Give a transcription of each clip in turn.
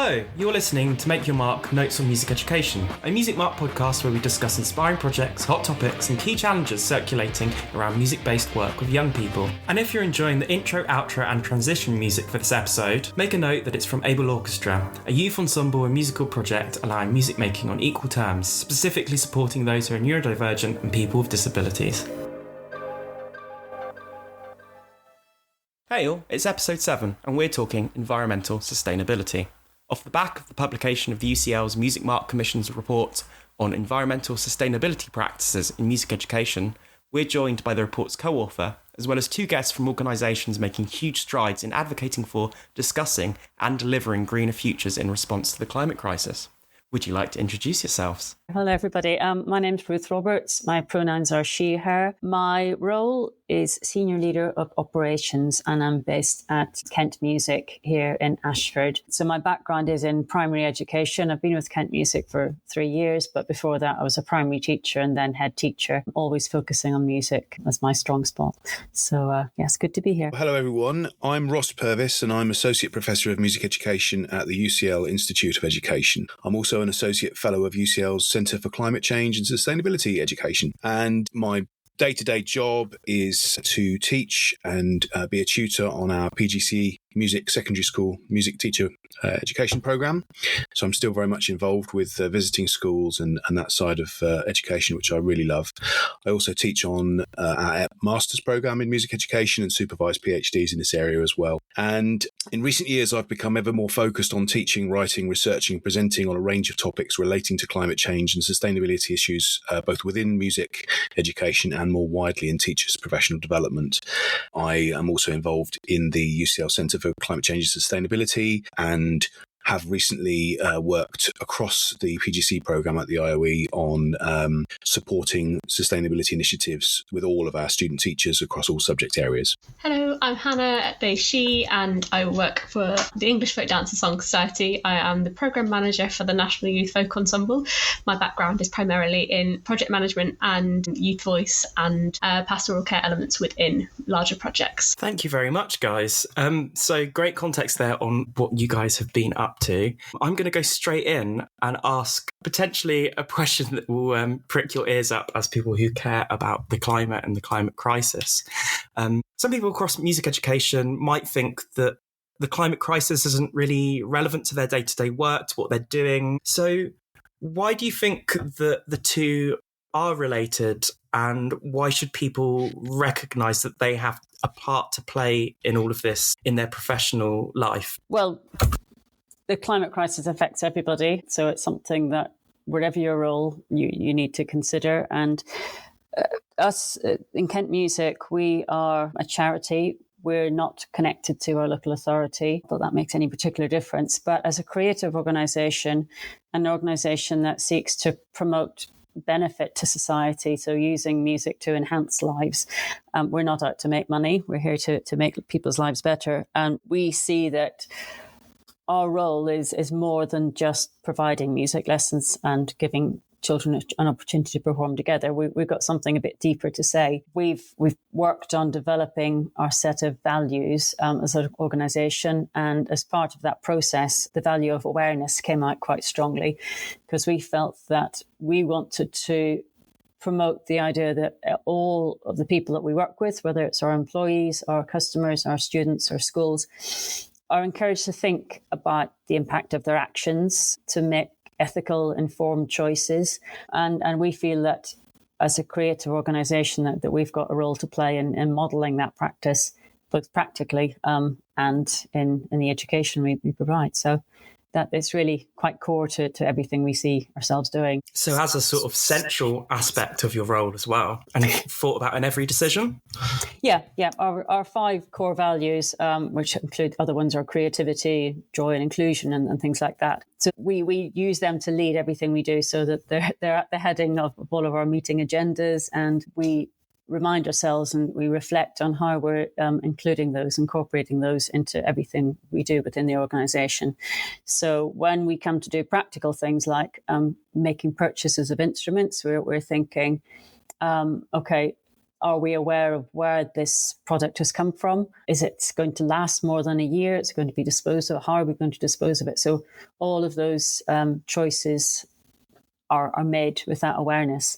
Hello, you're listening to Make Your Mark Notes on Music Education, a Music Mark podcast where we discuss inspiring projects, hot topics and key challenges circulating around music-based work with young people. And if you're enjoying the intro, outro and transition music for this episode, make a note that it's from Able Orchestra, a youth ensemble and musical project allowing music making on equal terms, specifically supporting those who are neurodivergent and people with disabilities. Hey all, it's episode 7 and we're talking environmental sustainability. Off the back of the publication of the UCL's Music Mark Commission's report on environmental sustainability practices in music education, we're joined by the report's co-author, as well as 2 guests from organisations making huge strides in advocating for, discussing and delivering greener futures in response to the climate crisis. Would you like to introduce yourselves? Hello, everybody. My name's Ruth Roberts. My pronouns are she, her. My role is Senior Leader of Operations, and I'm based at Kent Music here in Ashford. So my background is in primary education. I've been with Kent Music for 3 years, but before that I was a primary teacher and then head teacher, always focusing on music as my strong spot. So yes, good to be here. Hello, everyone. I'm Ross Purves, and I'm Associate Professor of Music Education at the UCL Institute of Education. I'm also an Associate Fellow of UCL's Centre for Climate Change and Sustainability Education. And my day-to-day job is to teach and be a tutor on our PGCE Music Secondary School Music Teacher Education Programme. So I'm still very much involved with visiting schools and that side of education, which I really love. I also teach on our Master's Programme in Music Education and supervise PhDs in this area as well. And in recent years, I've become ever more focused on teaching, writing, researching, presenting on a range of topics relating to climate change and sustainability issues, both within music education and more widely in teachers' professional development. I am also involved in the UCL Centre for Climate Change and Sustainability and have recently worked across the PGC programme at the IOE on supporting sustainability initiatives with all of our student teachers across all subject areas. Hello, I'm Hannah Mears-Young and I work for the English Folk Dance and Song Society. I am the programme manager for the National Youth Folk Ensemble. My background is primarily in project management and youth voice and pastoral care elements within larger projects. Thank you very much, guys. So great context there on what you guys have been up to. I'm going to go straight in and ask potentially a question that will prick your ears up as people who care about the climate and the climate crisis. Some people across music education might think that the climate crisis isn't really relevant to their day-to-day work, to what they're doing. So why do you think that the two are related, and why should people recognise that they have a part to play in all of this in their professional life? Well, the climate crisis affects everybody, so it's something that wherever your role, you need to consider. And us in Kent Music, we are a charity. We're not connected to our local authority, not that that makes any particular difference. But as a creative organisation, an organisation that seeks to promote benefit to society, so using music to enhance lives, we're not out to make money. We're here to make people's lives better. And we see that our role is more than just providing music lessons and giving children an opportunity to perform together. We've got something a bit deeper to say. We've worked on developing our set of values as an organisation, and as part of that process, the value of awareness came out quite strongly, because we felt that we wanted to promote the idea that all of the people that we work with, whether it's our employees, our customers, our students, our schools, are encouraged to think about the impact of their actions, to make ethical, informed choices. And we feel that as a creative organisation that we've got a role to play in modelling that practice, both practically and in the education we provide. So that it's really quite core to everything we see ourselves doing. So as a sort of central aspect of your role as well, and thought about in every decision? Yeah. Our 5 core values, which include other ones, are creativity, joy and inclusion and things like that. So we use them to lead everything we do, so that they're at the heading of all of our meeting agendas, and we remind ourselves and we reflect on how we're incorporating those into everything we do within the organisation. So when we come to do practical things like making purchases of instruments, we're thinking, okay, Are we aware of where this product has come from? Is it going to last more than a year? It's going to be disposed of. How are we going to dispose of it? So all of those choices are made with that awareness.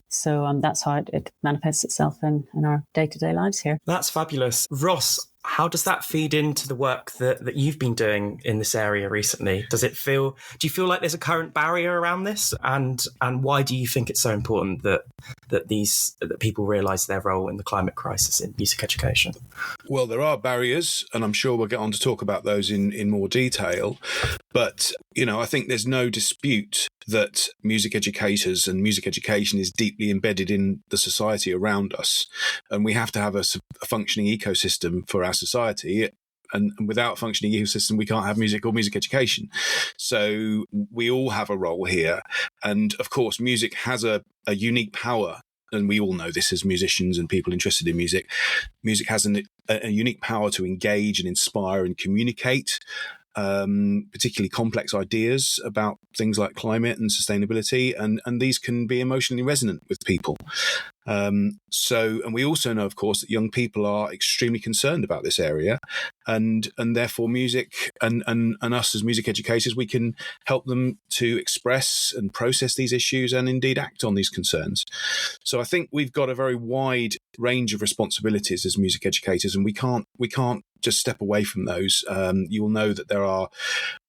So that's how it manifests itself in our day-to-day lives here. That's fabulous. Ross, how does that feed into the work that you've been doing in this area recently? Do you feel like there's a current barrier around this? And why do you think it's so important that people realise their role in the climate crisis in music education? Well, there are barriers, and I'm sure we'll get on to talk about those in more detail. But, I think there's no dispute that music educators and music education is deeply embedded in the society around us. And we have to have a functioning ecosystem for our society. And without a functioning ecosystem, we can't have music or music education. So we all have a role here. And of course, music has a unique power. And we all know this as musicians and people interested in music. Music has a unique power to engage and inspire and communicate particularly complex ideas about things like climate and sustainability, and these can be emotionally resonant with people. And we also know, of course, that young people are extremely concerned about this area, and therefore music and us as music educators, we can help them to express and process these issues and indeed act on these concerns. So I think we've got a very wide range of responsibilities as music educators, and we can't just step away from those. You will know that there are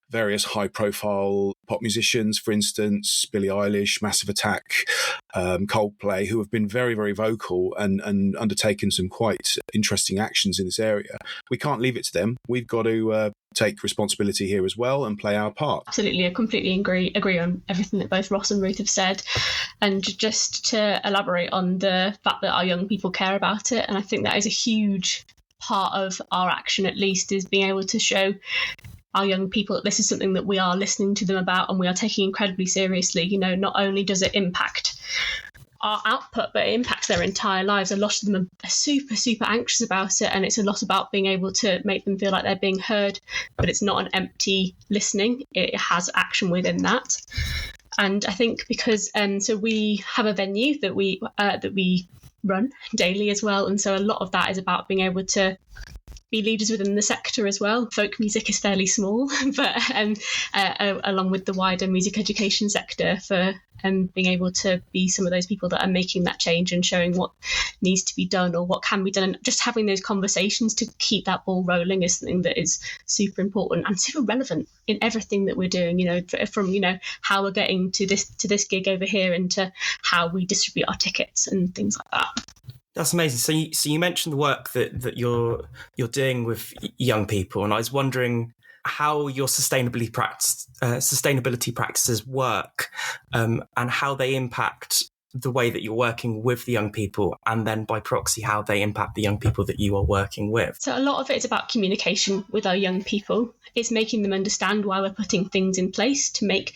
various high-profile pop musicians, for instance, Billie Eilish, Massive Attack, Coldplay, who have been very, very vocal and undertaken some quite interesting actions in this area. We can't leave it to them. We've got to take responsibility here as well and play our part. Absolutely, I completely agree on everything that both Ross and Ruth have said. And just to elaborate on the fact that our young people care about it, and I think that is a huge part of our action, at least, is being able to show our young people that this is something that we are listening to them about and we are taking incredibly seriously. Not only does it impact our output, but it impacts their entire lives. A lot of them are super, super anxious about it, and it's a lot about being able to make them feel like they're being heard, but it's not an empty listening. It has action within that. And I think because so we have a venue that we run daily as well, and so a lot of that is about being able to be leaders within the sector as well. Folk music is fairly small, but along with the wider music education sector, for being able to be some of those people that are making that change and showing what needs to be done or what can be done, and just having those conversations to keep that ball rolling is something that is super important and super relevant in everything that we're doing. From how we're getting to this gig over here, and to how we distribute our tickets and things like that. That's amazing. So you mentioned the work that you're doing with young people, and I was wondering how your sustainability practices work, and how they impact the way that you're working with the young people, and then by proxy how they impact the young people that you are working with. So a lot of it is about communication with our young people. It's making them understand why we're putting things in place to make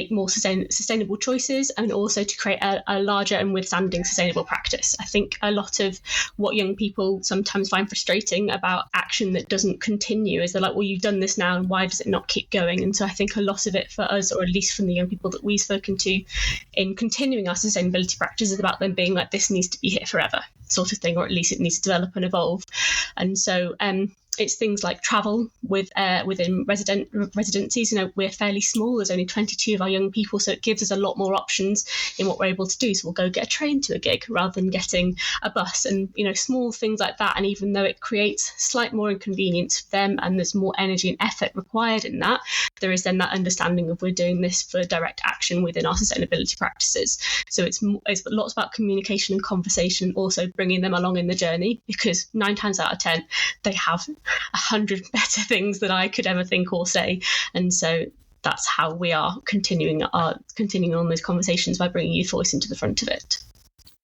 more sustainable choices, and also to create a larger and withstanding sustainable practice. I think a lot of what young people sometimes find frustrating about action that doesn't continue is they're like, well, you've done this now, and why does it not keep going? And so I think a lot of it for us, or at least from the young people that we've spoken to in continuing our sustainability practice, is about them being like, this needs to be here forever sort of thing, or at least it needs to develop and evolve. And so it's things like travel within residencies. We're fairly small. There's only 22 of our young people, so it gives us a lot more options in what we're able to do. So we'll go get a train to a gig rather than getting a bus, and small things like that. And even though it creates slight more inconvenience for them, and there's more energy and effort required in that, there is then that understanding of we're doing this for direct action within our sustainability practices. So it's lots about communication and conversation, also bringing them along in the journey, because 9 times out of 10 they have 100 better things than I could ever think or say. And so that's how we are continuing on those conversations, by bringing youth voice into the front of it.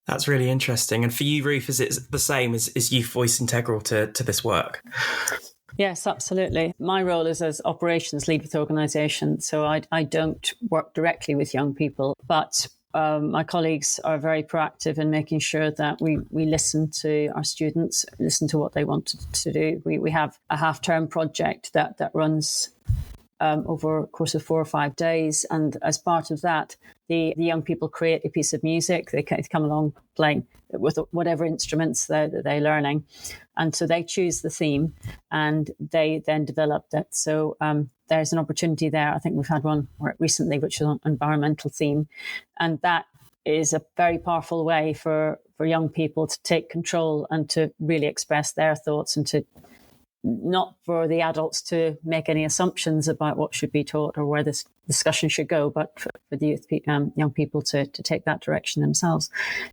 That's really interesting. And for you, Ruth, is it the same? Is youth voice integral to this work? Yes, absolutely. My role is as operations lead with organisation, so I don't work directly with young people, but my colleagues are very proactive in making sure that we listen to our students, listen to what they want to do. We have a half-term project that runs over a course of 4 or 5 days. And as part of that, the young people create a piece of music. They come along playing with whatever instruments that they're learning. And so they choose the theme and they then develop that. So there's an opportunity there. I think we've had one recently, which is on environmental theme. And that is a very powerful way for young people to take control and to really express their thoughts, and to not for the adults to make any assumptions about what should be taught or where this discussion should go, but for the young people to take that direction themselves.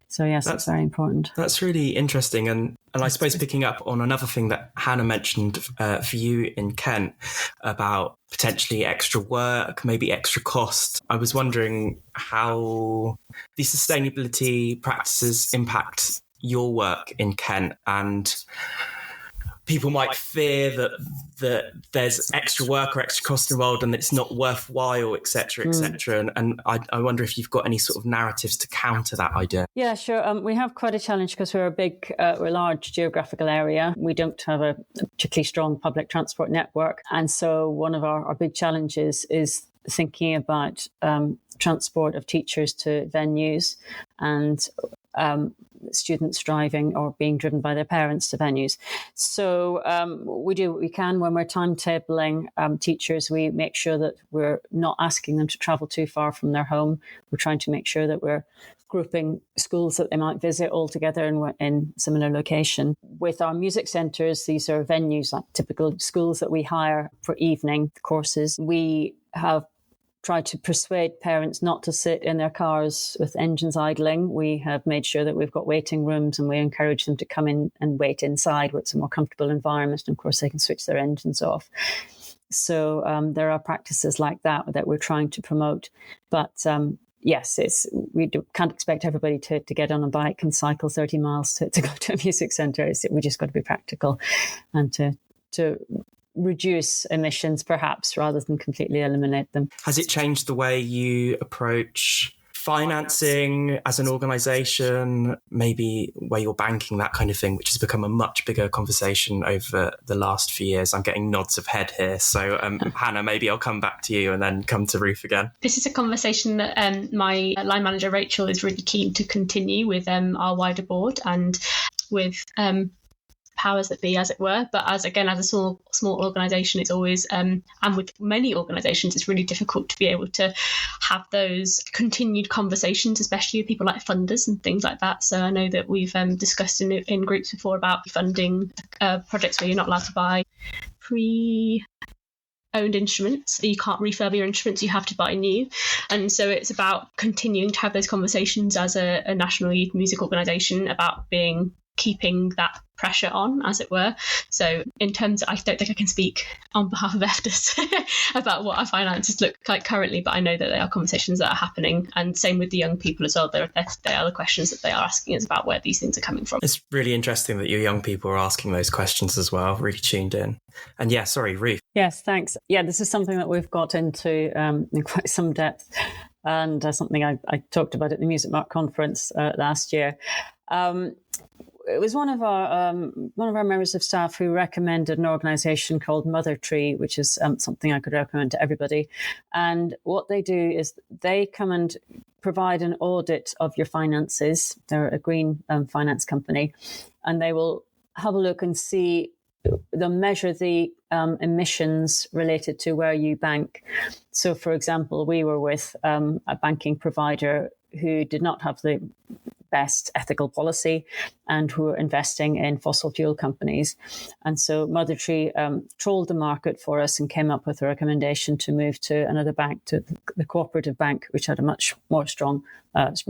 So yes, that's very important. That's really interesting. And I suppose picking up on another thing that Hannah mentioned for you in Kent about potentially extra work, maybe extra cost. I was wondering how these sustainability practices impact your work in Kent, and people might fear that there's extra work or extra cost involved and that it's not worthwhile, et cetera, et cetera. And I wonder if you've got any sort of narratives to counter that idea. Yeah, sure. We have quite a challenge because we're a large geographical area. We don't have a particularly strong public transport network. And so one of our big challenges is thinking about transport of teachers to venues and students driving or being driven by their parents to venues. So we do what we can when we're timetabling teachers. We make sure that we're not asking them to travel too far from their home. We're trying to make sure that we're grouping schools that they might visit all together in similar location. With our music centres, these are venues like typical schools that we hire for evening courses. We have tried to persuade parents not to sit in their cars with engines idling. We have made sure that we've got waiting rooms, and we encourage them to come in and wait inside where it's a more comfortable environment. And of course, they can switch their engines off. So there are practices like that we're trying to promote. But yes, can't expect everybody to get on a bike and cycle 30 miles to go to a music centre. We just got to be practical and to reduce emissions, perhaps, rather than completely eliminate them. Has it changed the way you approach financing as an organisation, maybe where you're banking, that kind of thing, which has become a much bigger conversation over the last few years? I'm getting nods of head here. So Hannah, maybe I'll come back to you and then come to Ruth again. This is a conversation that my line manager, Rachel, is really keen to continue with our wider board and with powers that be, as it were. But as a small organisation, it's always and with many organisations, it's really difficult to be able to have those continued conversations, especially with people like funders and things like that. So I know that we've discussed in groups before about funding projects where you're not allowed to buy pre-owned instruments. You can't refurb your instruments, you have to buy new. And so it's about continuing to have those conversations as a national youth music organisation about keeping that pressure on, as it were. So in terms of, I don't think I can speak on behalf of EFTAS about what our finances look like currently, but I know that there are conversations that are happening, and same with the young people as well. There are the questions that they are asking us about where these things are coming from. It's really interesting that your young people are asking those questions as well, really tuned in. And yeah, sorry, Ruth. Yes, thanks. Yeah, this is something that we've got into in quite some depth, and something I talked about at the Music Mark conference last year. It was one of our members of staff who recommended an organisation called Mother Tree, which is something I could recommend to everybody. And what they do is they come and provide an audit of your finances. They're a green finance company, and they will have a look and see. They'll measure the emissions related to where you bank. So, for example, we were with a banking provider who did not have the best ethical policy and who were investing in fossil fuel companies. And so Mother Tree trawled the market for us and came up with a recommendation to move to another bank, to the cooperative bank, which had a much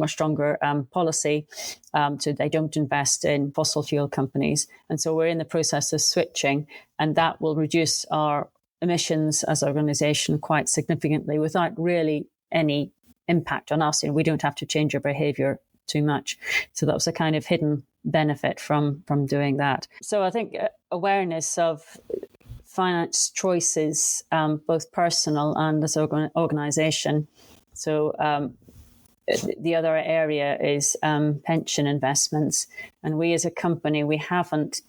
stronger policy. So they don't invest in fossil fuel companies. And so we're in the process of switching, and that will reduce our emissions as an organisation quite significantly without really any impact on us. And we don't have to change our behaviour too much. So that was a kind of hidden benefit from doing that. So I think awareness of finance choices, both personal and as an organisation. So the other area is pension investments. And we as a company, we haven't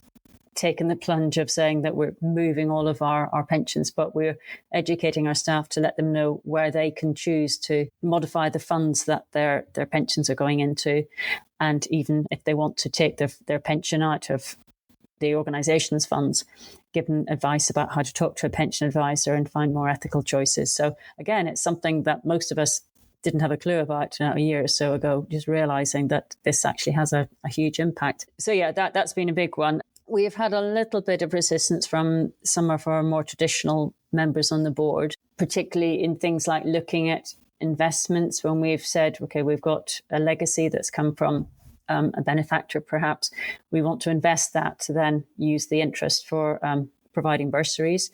taken the plunge of saying that we're moving all of our pensions, but we're educating our staff to let them know where they can choose to modify the funds that their pensions are going into. And even if they want to take their pension out of the organisation's funds, give them advice about how to talk to a pension advisor and find more ethical choices. So again, it's something that most of us didn't have a clue about a year or so ago, just realising that this actually has a huge impact. So yeah, that's been a big one. We've had a little bit of resistance from some of our more traditional members on the board, particularly in things like looking at investments when we've said, okay, we've got a legacy that's come from a benefactor, perhaps. We want to invest that to then use the interest for providing bursaries.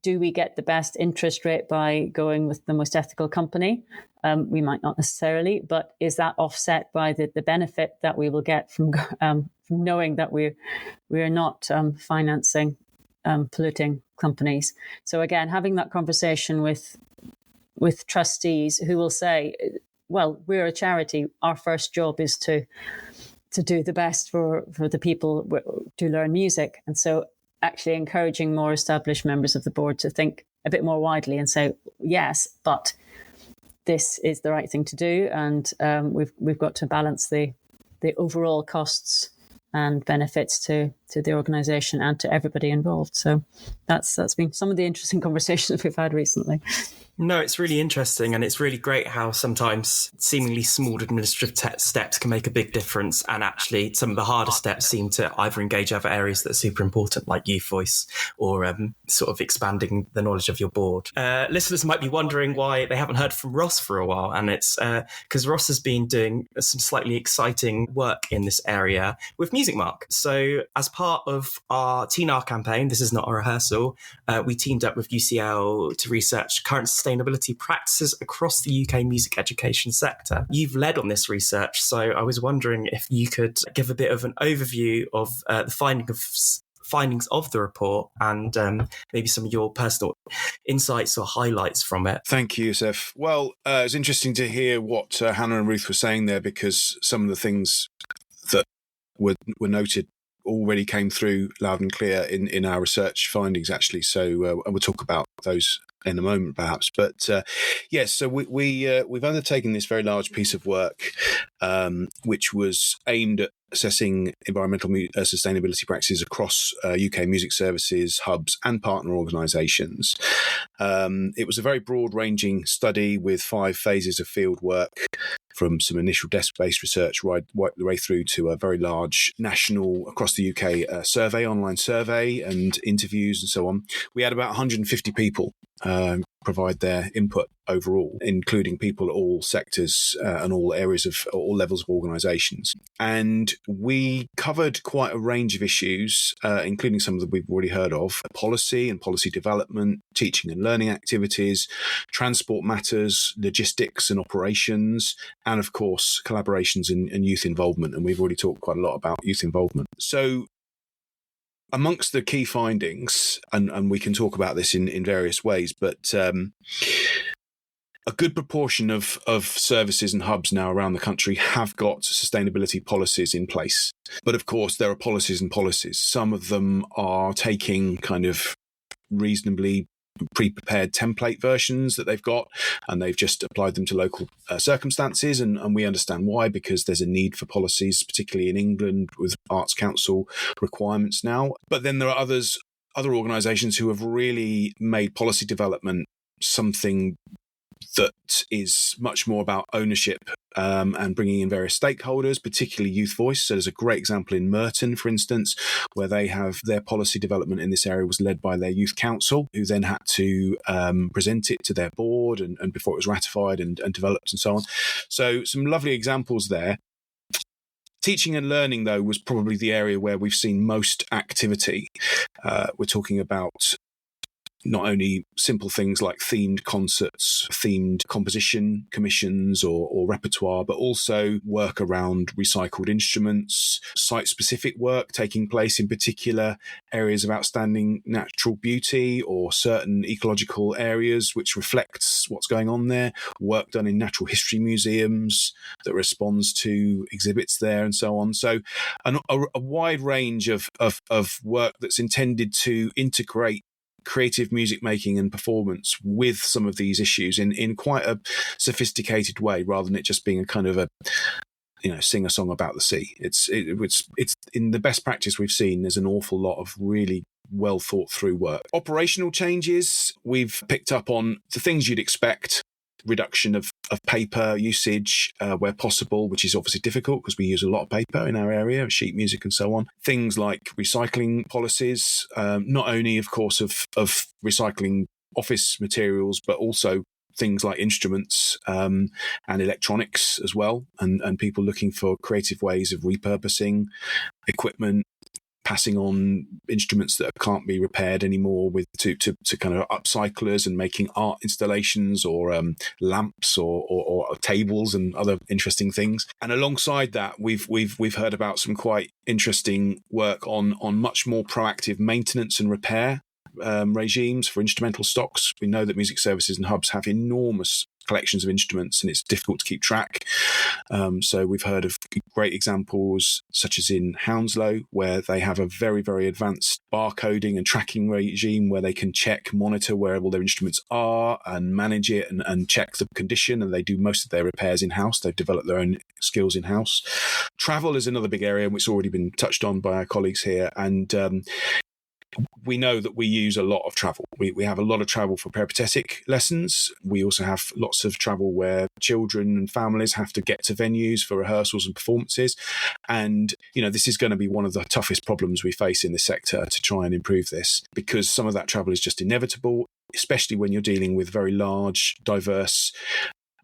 Do we get the best interest rate by going with the most ethical company? We might not necessarily, but is that offset by the benefit that we will get from knowing that we are not financing polluting companies? So again, having that conversation with trustees who will say, well, we're a charity. Our first job is to do the best for the people to learn music. And so actually encouraging more established members of the board to think a bit more widely and say, yes, but this is the right thing to do. And we've got to balance the overall costs and benefits to the organisation and to everybody involved. So that's been some of the interesting conversations we've had recently. No, it's really interesting, and it's really great how sometimes seemingly small administrative steps can make a big difference, and actually some of the harder steps seem to either engage other areas that are super important, like youth voice, or sort of expanding the knowledge of your board. Listeners might be wondering why they haven't heard from Ross for a while, and it's because Ross has been doing some slightly exciting work in this area with Music Mark. So as part of our TNAR campaign, this is not a rehearsal, we teamed up with UCL to research current sustainability practices across the UK music education sector. You've led on this research, so I was wondering if you could give a bit of an overview of the findings of the report and maybe some of your personal insights or highlights from it. Thank you, Yusuf. Well, it's interesting to hear what Hannah and Ruth were saying there, because some of the things that were noted already came through loud and clear in our research findings, actually. So we'll talk about those in a moment, perhaps. But yes, so we've undertaken this very large piece of work, which was aimed at assessing environmental sustainability practices across UK music services, hubs and partner organisations. It was a very broad-ranging study with 5 phases of field work, from some initial desk-based research right the way through to a very large national, across the UK, online survey and interviews and so on. We had about 150 people provide their input overall, including people at all sectors and all areas of all levels of organisations. And we covered quite a range of issues, including some that we've already heard of: policy and policy development, teaching and learning activities, transport matters, logistics and operations, and of course, collaborations and youth involvement. And we've already talked quite a lot about youth involvement. So amongst the key findings, and we can talk about this in various ways, but a good proportion of services and hubs now around the country have got sustainability policies in place. But of course, there are policies and policies. Some of them are taking kind of reasonably pre-prepared template versions that they've got, and they've just applied them to local circumstances, and we understand why, because there's a need for policies, particularly in England with Arts Council requirements now. But then there are other organisations who have really made policy development something that is much more about ownership and bringing in various stakeholders, particularly youth voice. So there's a great example in Merton, for instance, where they have their policy development in this area was led by their youth council, who then had to present it to their board and before it was ratified and developed and so on. So some lovely examples there. Teaching and learning, though, was probably the area where we've seen most activity. We're talking about not only simple things like themed concerts, themed composition commissions or repertoire, but also work around recycled instruments, site-specific work taking place in particular areas of outstanding natural beauty or certain ecological areas which reflects what's going on there, work done in natural history museums that responds to exhibits there and so on. So a wide range of work that's intended to integrate creative music making and performance with some of these issues in quite a sophisticated way, rather than it just being a kind of a sing a song about the sea. It's in the best practice we've seen. There's an awful lot of really well thought through work. Operational changes, we've picked up on the things you'd expect. Reduction of paper usage where possible, which is obviously difficult because we use a lot of paper in our area, sheet music and so on. Things like recycling policies, not only, of course, of recycling office materials, but also things like instruments and electronics as well, and people looking for creative ways of repurposing equipment, passing on instruments that can't be repaired anymore to kind of upcyclers, and making art installations or lamps or tables and other interesting things. And alongside that, we've heard about some quite interesting work on much more proactive maintenance and repair regimes for instrumental stocks. We know that music services and hubs have enormous collections of instruments, and it's difficult to keep track. So we've heard of great examples, such as in Hounslow, where they have a very, very advanced barcoding and tracking regime where they can monitor where all their instruments are and manage it and check the condition. And they do most of their repairs in-house. They've developed their own skills in-house. Travel is another big area, which has already been touched on by our colleagues here. And we know that we use a lot of travel. We have a lot of travel for peripatetic lessons. We also have lots of travel where children and families have to get to venues for rehearsals and performances. And, this is going to be one of the toughest problems we face in this sector to try and improve this, because some of that travel is just inevitable, especially when you're dealing with very large, diverse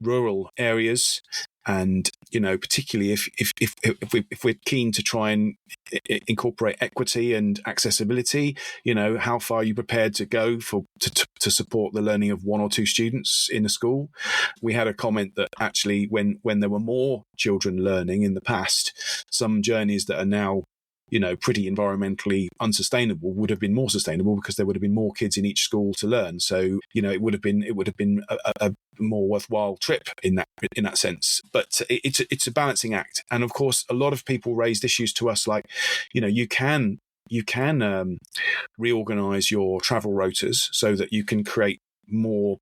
rural areas. And, particularly if we're keen to try and incorporate equity and accessibility, how far are you prepared to go to support the learning of one or two students in a school? We had a comment that actually when there were more children learning in the past, some journeys that are now pretty environmentally unsustainable would have been more sustainable because there would have been more kids in each school to learn. So, it would have been a more worthwhile trip in that sense. But it's a balancing act. And of course, a lot of people raised issues to us like, you can reorganize your travel rotas so that you can create more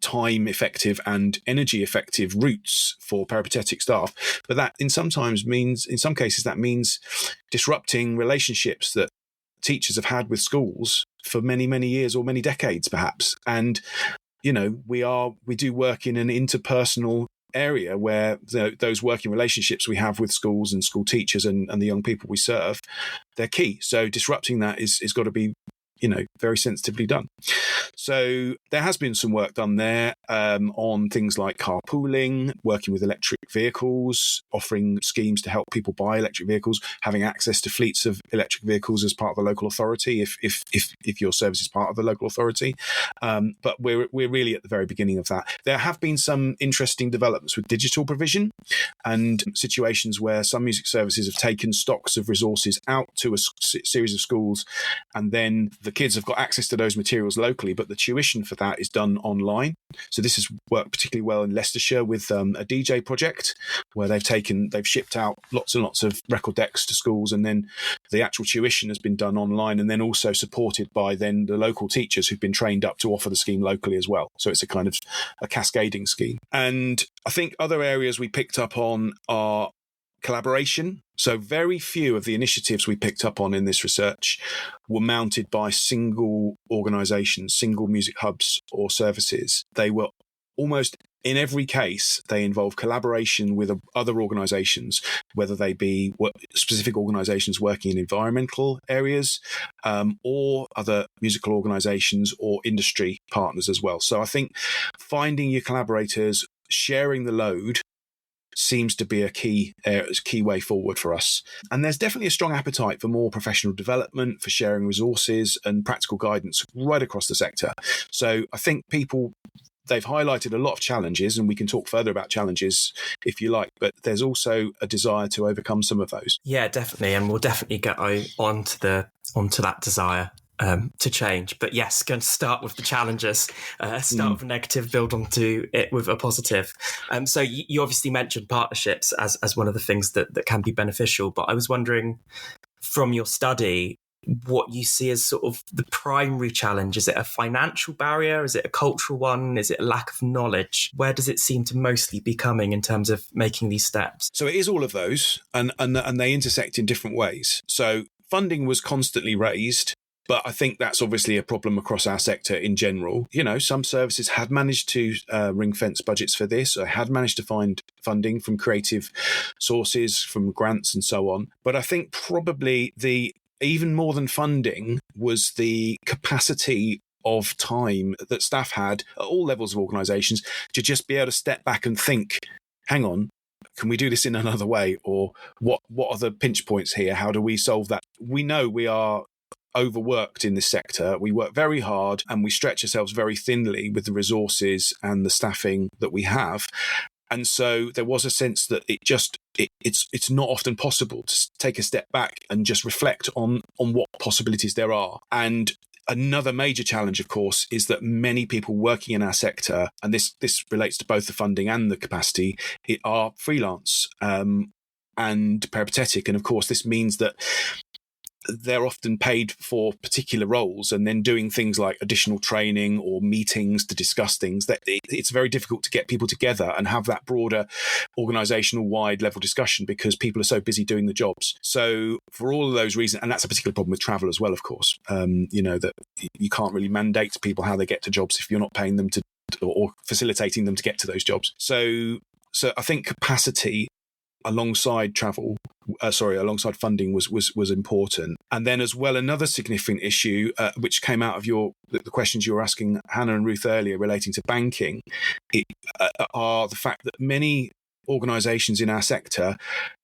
time effective and energy effective routes for peripatetic staff, but that in some cases that means disrupting relationships that teachers have had with schools for many, many years or many decades perhaps. And we do work in an interpersonal area where those working relationships we have with schools and school teachers and the young people we serve, they're key. So disrupting that is got to be very sensitively done. So there has been some work done there on things like carpooling, working with electric vehicles, offering schemes to help people buy electric vehicles, having access to fleets of electric vehicles as part of the local authority, if your service is part of the local authority. But we're really at the very beginning of that. There have been some interesting developments with digital provision and situations where some music services have taken stocks of resources out to a series of schools, and then the kids have got access to those materials locally, but the tuition for that is done online. So this has worked particularly well in Leicestershire with a DJ project where they've shipped out lots and lots of record decks to schools, and then the actual tuition has been done online, and then also supported by then the local teachers who've been trained up to offer the scheme locally as well. So it's a kind of a cascading scheme. And I think other areas we picked up on are collaboration. So very few of the initiatives we picked up on in this research were mounted by single organisations, single music hubs or services. They were almost in every case, they involve collaboration with other organisations, whether they be specific organisations working in environmental areas or other musical organisations or industry partners as well. So I think finding your collaborators, sharing the load, seems to be a key way forward for us. And there's definitely a strong appetite for more professional development, for sharing resources and practical guidance right across the sector. So I think they've highlighted a lot of challenges, and we can talk further about challenges if you like, but there's also a desire to overcome some of those. Yeah, definitely. And we'll definitely get onto that desire to change. But yes, going to start with the challenges, start with a negative, build onto it with a positive. So you obviously mentioned partnerships as one of the things that can be beneficial, but I was wondering, from your study, what you see as sort of the primary challenge. Is it a financial barrier? Is it a cultural one? Is it a lack of knowledge? Where does it seem to mostly be coming in terms of making these steps? So it is all of those, and they intersect in different ways. So funding was constantly raised, but I think that's obviously a problem across our sector in general. You know, some services had managed to ring fence budgets for this, or had managed to find funding from creative sources, from grants and so on. But I think probably even more than funding was the capacity of time that staff had at all levels of organisations to just be able to step back and think, hang on, can we do this in another way? Or what are the pinch points here? How do we solve that? We know we are overworked in this sector. We work very hard and we stretch ourselves very thinly with the resources and the staffing that we have. And so there was a sense that it's not often possible to take a step back and just reflect on what possibilities there are. And another major challenge, of course, is that many people working in our sector, and this relates to both the funding and the capacity, are freelance and peripatetic. And of course, this means that they're often paid for particular roles, and then doing things like additional training or meetings to discuss things, that it's very difficult to get people together and have that broader organizational wide level discussion because people are so busy doing the jobs. So for all of those reasons, and that's a particular problem with travel as well, of course, that you can't really mandate to people how they get to jobs if you're not paying them to or facilitating them to get to those jobs. So I think capacity alongside funding was important. And then as well, another significant issue, which came out of the questions you were asking Hannah and Ruth earlier relating to banking, are the fact that many organisations in our sector,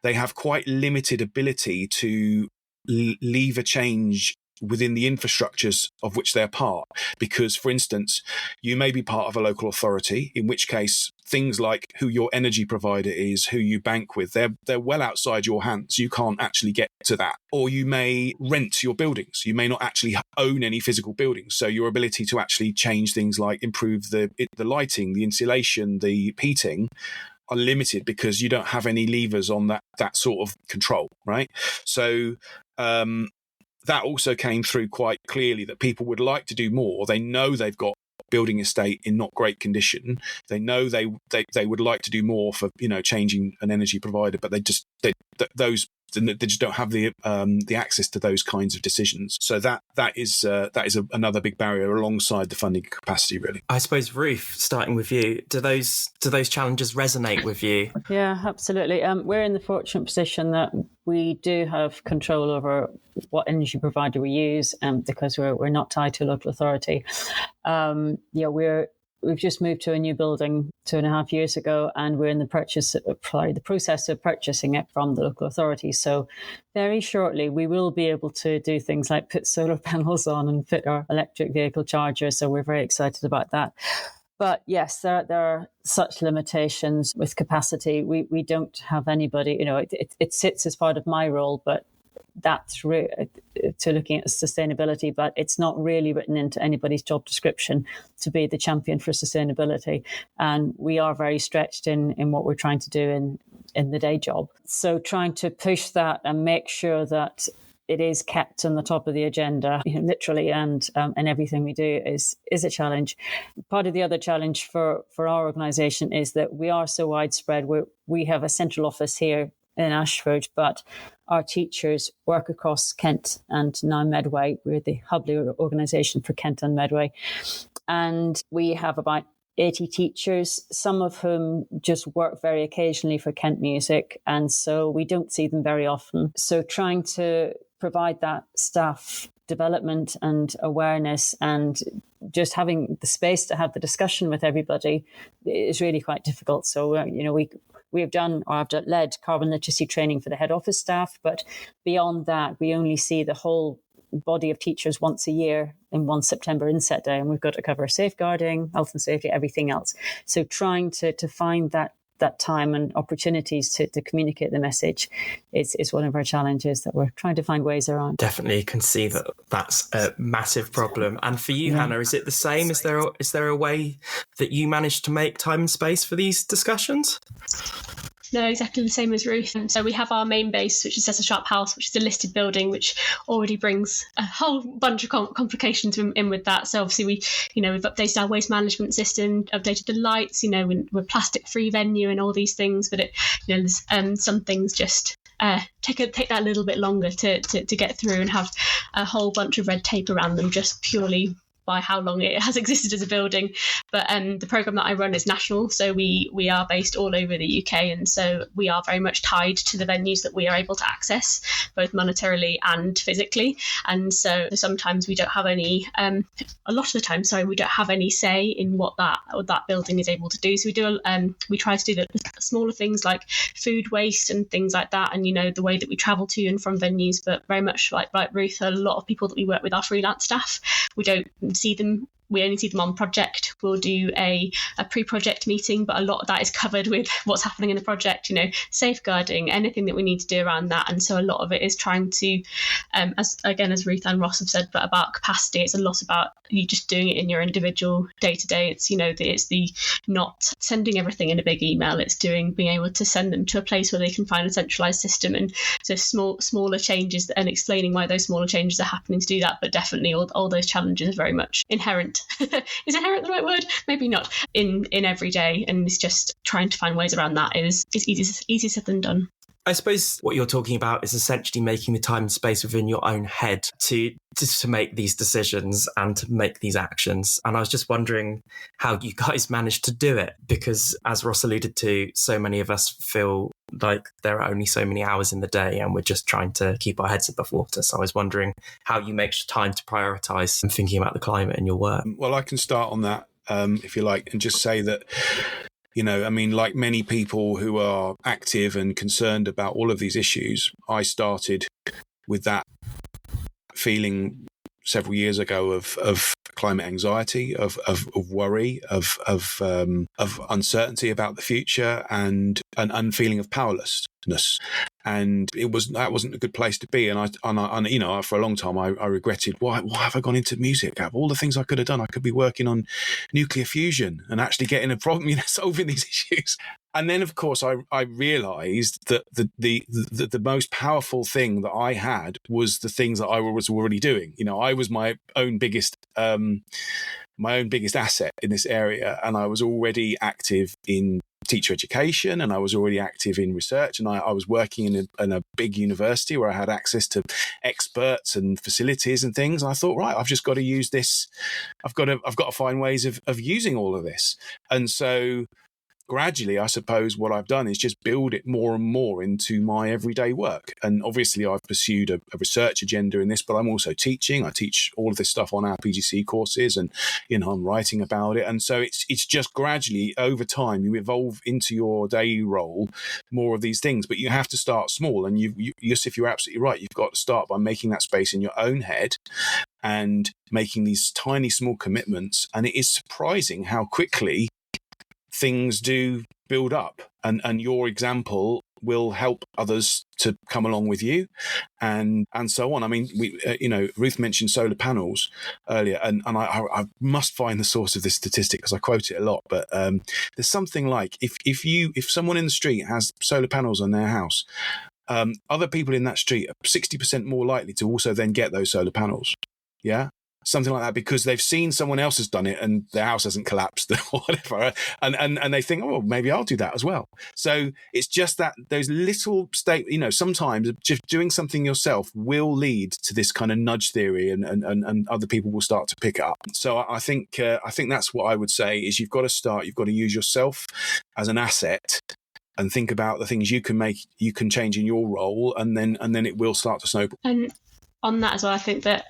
they have quite limited ability to lever change within the infrastructures of which they're part. Because, for instance, you may be part of a local authority, in which case things like who your energy provider is, who you bank with, they're well outside your hands. You can't actually get to that. Or you may rent your buildings. You may not actually own any physical buildings. So your ability to actually change things like improve the lighting, the insulation, the heating are limited because you don't have any levers on that sort of control, right? So that also came through quite clearly, that people would like to do more. They know they've got building estate in not great condition. They know they would like to do more for changing an energy provider, but they just don't have the access to those kinds of decisions. So that is another big barrier alongside the funding capacity, really. I suppose, Ruth, starting with you, do those challenges resonate with you? Yeah, absolutely. We're in the fortunate position that we do have control over what energy provider we use, because we're not tied to a local authority. We've just moved to a new building 2.5 years ago, and we're in the process of purchasing it from the local authority. So very shortly, we will be able to do things like put solar panels on and fit our electric vehicle charger. So we're very excited about that. But yes, there are such limitations with capacity. We don't have anybody, it sits as part of my role, but that's to looking at sustainability, but it's not really written into anybody's job description to be the champion for sustainability. And we are very stretched in what we're trying to do in the day job. So trying to push that and make sure that it is kept on the top of the agenda, literally, and everything we do is a challenge. Part of the other challenge for our organisation is that we are so widespread. We have a central office here in Ashford, but our teachers work across Kent and now Medway. We're the Hubley organisation for Kent and Medway. And we have about 80 teachers, some of whom just work very occasionally for Kent Music. And so we don't see them very often. So trying to provide that staff development and awareness and just having the space to have the discussion with everybody is really quite difficult. So, we have done, or I've led carbon literacy training for the head office staff, but beyond that, we only see the whole body of teachers once a year in one September Inset Day, and we've got to cover safeguarding, health and safety, everything else. So trying to find that time and opportunities to communicate the message is one of our challenges that we're trying to find ways around. Definitely can see that that's a massive problem. And for you, Hannah, is it the same? Is there a way that you manage to make time and space for these discussions? No, exactly the same as Ruth. And so we have our main base, which is Cecil Sharp House, which is a listed building, which already brings a whole bunch of complications in with that. So obviously we've updated our waste management system, updated the lights, we're plastic-free venue and all these things. But there's some things just take that a little bit longer to get through and have a whole bunch of red tape around them just purely by how long it has existed as a building. But the programme that I run is national, so we are based all over the UK, and so we are very much tied to the venues that we are able to access, both monetarily and physically. And so sometimes we don't have any, a lot of the time, we don't have any say in what that building is able to do. So we try to do the smaller things like food waste and things like that, and the way that we travel to and from venues. But very much like Ruth, a lot of people that we work with are freelance staff. We don't see them. We only see them on project. We'll do a pre-project meeting, but a lot of that is covered with what's happening in the project, safeguarding, anything that we need to do around that. And so a lot of it is trying to, as Ruth and Ross have said, but about capacity, it's a lot about you just doing it in your individual day-to-day. It's, it's the not sending everything in a big email. It's being able to send them to a place where they can find a centralised system. And so smaller changes and explaining why those smaller changes are happening to do that. But definitely all those challenges are very much inherent. Is inherent the right word? Maybe not in every day, and it's just trying to find ways around that is easier said than done. I suppose what you're talking about is essentially making the time and space within your own head to make these decisions and to make these actions. And I was just wondering how you guys managed to do it, because as Ross alluded to, so many of us feel like there are only so many hours in the day and we're just trying to keep our heads above water. So I was wondering how you make time to prioritise and thinking about the climate in your work. Well, I can start on that, if you like, and just say that, like many people who are active and concerned about all of these issues, I started with that feeling several years ago of climate anxiety, of worry, of uncertainty about the future, and an feeling of powerlessness. And that wasn't a good place to be. And I for a long time, I regretted, why have I gone into music? Out of all the things I could have done, I could be working on nuclear fusion and actually getting a problem, solving these issues. And then, of course, I realised that the most powerful thing that I had was the things that I was already doing. I was my own biggest asset in this area, and I was already active in teacher education, and I was already active in research, and I was working in a big university where I had access to experts and facilities and things. And I thought, right, I've just got to use this. I've got to find ways of using all of this. And so gradually, I suppose what I've done is just build it more and more into my everyday work. And obviously, I've pursued a research agenda in this, but I'm also teaching. I teach all of this stuff on our PGC courses, and I'm writing about it. And so it's just gradually over time you evolve into your day role more of these things. But you have to start small. And if you're absolutely right, you've got to start by making that space in your own head and making these tiny small commitments. And it is surprising how quickly things do build up, and your example will help others to come along with you, and so on. I mean, Ruth mentioned solar panels earlier, and I must find the source of this statistic because I quote it a lot. But there's something like if someone in the street has solar panels on their house, other people in that street are 60% more likely to also then get those solar panels. Yeah. Something like that, because they've seen someone else has done it and their house hasn't collapsed or whatever, and they think, oh, maybe I'll do that as well. So it's just that those little sometimes just doing something yourself will lead to this kind of nudge theory, and other people will start to pick it up. So I think that's what I would say is you've got to start. You've got to use yourself as an asset and think about the things you can change in your role, and then it will start to snowball. And on that as well, I think that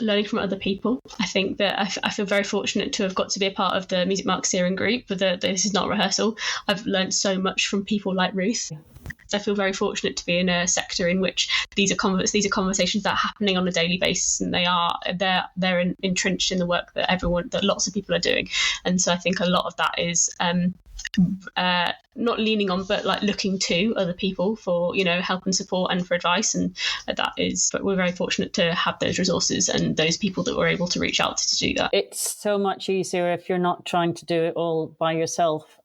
learning from other people. I think that I feel very fortunate to have got to be a part of the Music Mark steering group. But this is not rehearsal. I've learned so much from people like Ruth. I feel very fortunate to be in a sector in which these are conversations that are happening on a daily basis, and they're entrenched in the work that lots of people are doing. And so I think a lot of that is not leaning on, but like looking to other people for help and support and for advice, and but we're very fortunate to have those resources and those people that were able to reach out to do that. It's so much easier if you're not trying to do it all by yourself.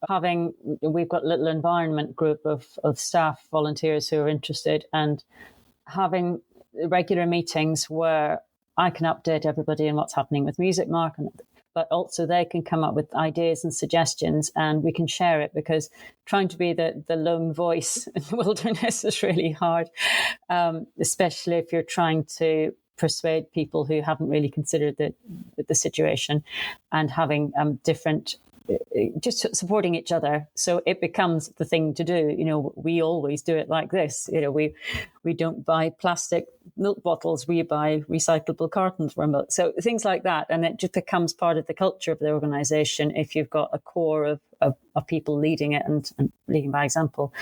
We've got a little environment group of staff volunteers who are interested, and having regular meetings where I can update everybody on what's happening with Music Mark, but also they can come up with ideas and suggestions, and we can share it, because trying to be the lone voice in the wilderness is really hard, especially if you're trying to persuade people who haven't really considered the situation, and having different, just supporting each other. So it becomes the thing to do. We always do it like this. We don't buy plastic milk bottles, we buy recyclable cartons for milk. So things like that. And it just becomes part of the culture of the organisation if you've got a core of people leading it and leading by example.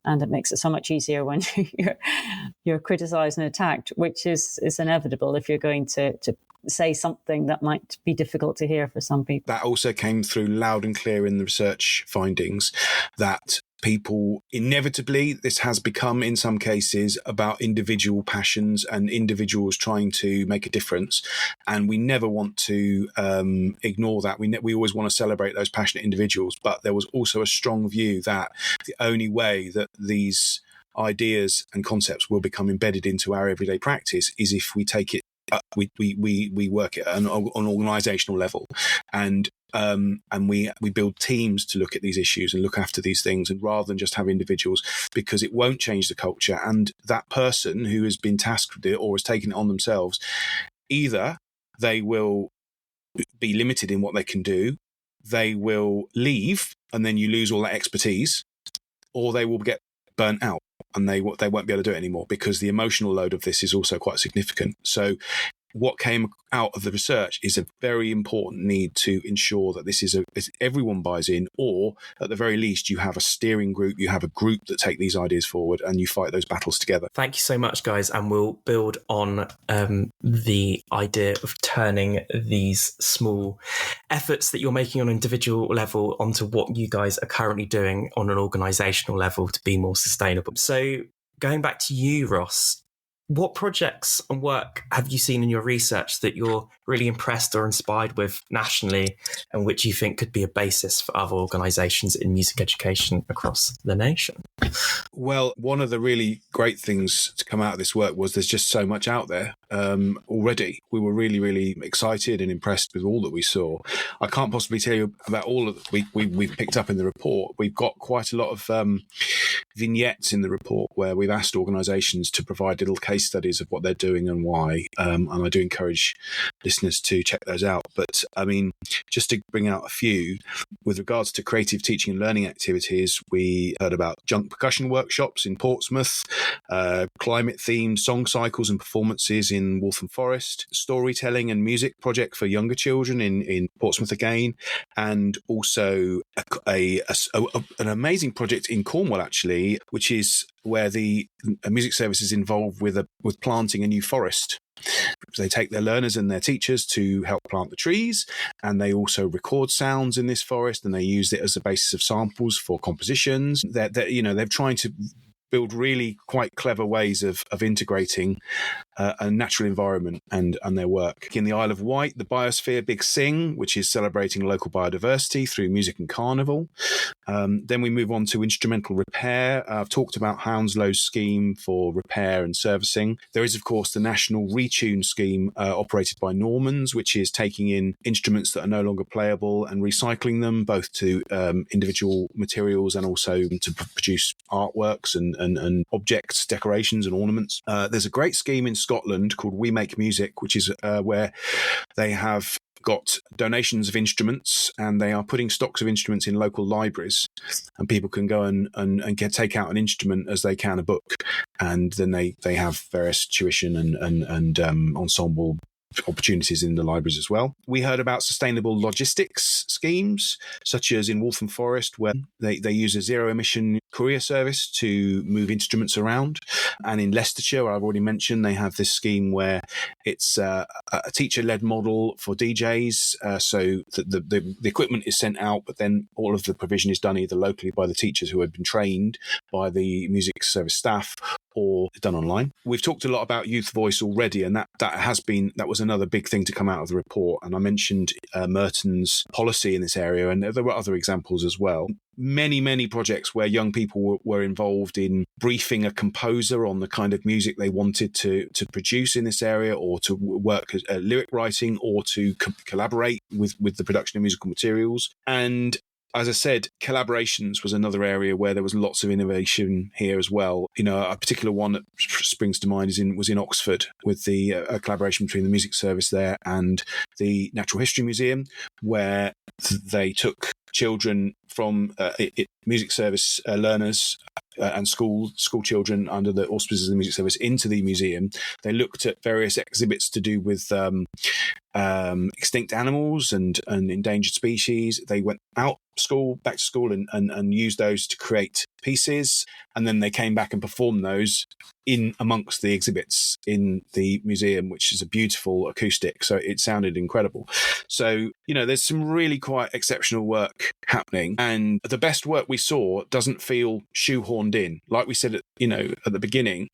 And it makes it so much easier when you're criticised and attacked, which is inevitable if you're going to say something that might be difficult to hear for some people. That also came through loud and clear in the research findings, that people inevitably, this has become in some cases about individual passions and individuals trying to make a difference, and we never want to ignore that. We always want to celebrate those passionate individuals, but there was also a strong view that the only way that these ideas and concepts will become embedded into our everyday practice is if we take it we work at an organisational level, and we build teams to look at these issues and look after these things, and rather than just have individuals, because it won't change the culture. And that person who has been tasked with it or has taken it on themselves, either they will be limited in what they can do, they will leave, and then you lose all that expertise, or they will get burnt out and they won't be able to do it anymore, because the emotional load of this is also quite significant. So what came out of the research is a very important need to ensure that this is everyone buys in, or at the very least you have a steering group, you have a group that take these ideas forward and you fight those battles together. Thank you so much, guys, and we'll build on the idea of turning these small efforts that you're making on an individual level onto what you guys are currently doing on an organisational level to be more sustainable. So going back to you, Ross, what projects and work have you seen in your research that you're really impressed or inspired with nationally, and which you think could be a basis for other organisations in music education across the nation? Well, one of the really great things to come out of this work was there's just so much out there already. We were really, really excited and impressed with all that we saw. I can't possibly tell you about all of it we've picked up in the report. We've got quite a lot of vignettes in the report where we've asked organisations to provide little case studies of what they're doing and why. And I do encourage listeners to check those out. But I mean, just to bring out a few, with regards to creative teaching and learning activities, we heard about junk percussion workshops in Portsmouth, climate themed song cycles and performances in Waltham Forest, storytelling and music project for younger children in Portsmouth again, and also an amazing project in Cornwall, actually, which is where the music service is involved with planting a new forest. They take their learners and their teachers to help plant the trees, and they also record sounds in this forest, and they use it as a basis of samples for compositions. They're trying to build really quite clever ways of integrating a natural environment and their work. In the Isle of Wight, the Biosphere Big Sing, which is celebrating local biodiversity through music and carnival. Then we move on to instrumental repair. I've talked about Hounslow's scheme for repair and servicing. There is, of course, the National Retune scheme operated by Normans, which is taking in instruments that are no longer playable and recycling them, both to individual materials and also to produce artworks and objects, decorations and ornaments. There's a great scheme in Scotland called We Make Music, which is where they have got donations of instruments, and they are putting stocks of instruments in local libraries, and people can go and take out an instrument as they can a book, and then they have various tuition and ensemble opportunities in the libraries as well. We heard about sustainable logistics schemes, such as in Waltham Forest, where they use a zero-emission courier service to move instruments around. And in Leicestershire, where I've already mentioned, they have this scheme where it's a teacher-led model for DJs. So the equipment is sent out, but then all of the provision is done either locally by the teachers who have been trained by the music service staff, or done online. We've talked a lot about youth voice already, and that was another big thing to come out of the report. And I mentioned Merton's policy in this area, and there were other examples as well. Many projects where young people were involved in briefing a composer on the kind of music they wanted to produce in this area, or to work as lyric writing, or to collaborate with the production of musical materials. And as I said, collaborations was another area where there was lots of innovation here as well. You know, a particular one that springs to mind was in Oxford, with the collaboration between the music service there and the Natural History Museum, where they took children from music service learners and school children under the auspices of the music service into the museum. They looked at various exhibits to do with extinct animals and endangered species. They went back to school and used those to create pieces, and then they came back and performed those in amongst the exhibits in the museum, which is a beautiful acoustic, so it sounded incredible. So, you know, there's some really quite exceptional work happening, and the best work we saw doesn't feel shoehorned in. Like we said at the beginning,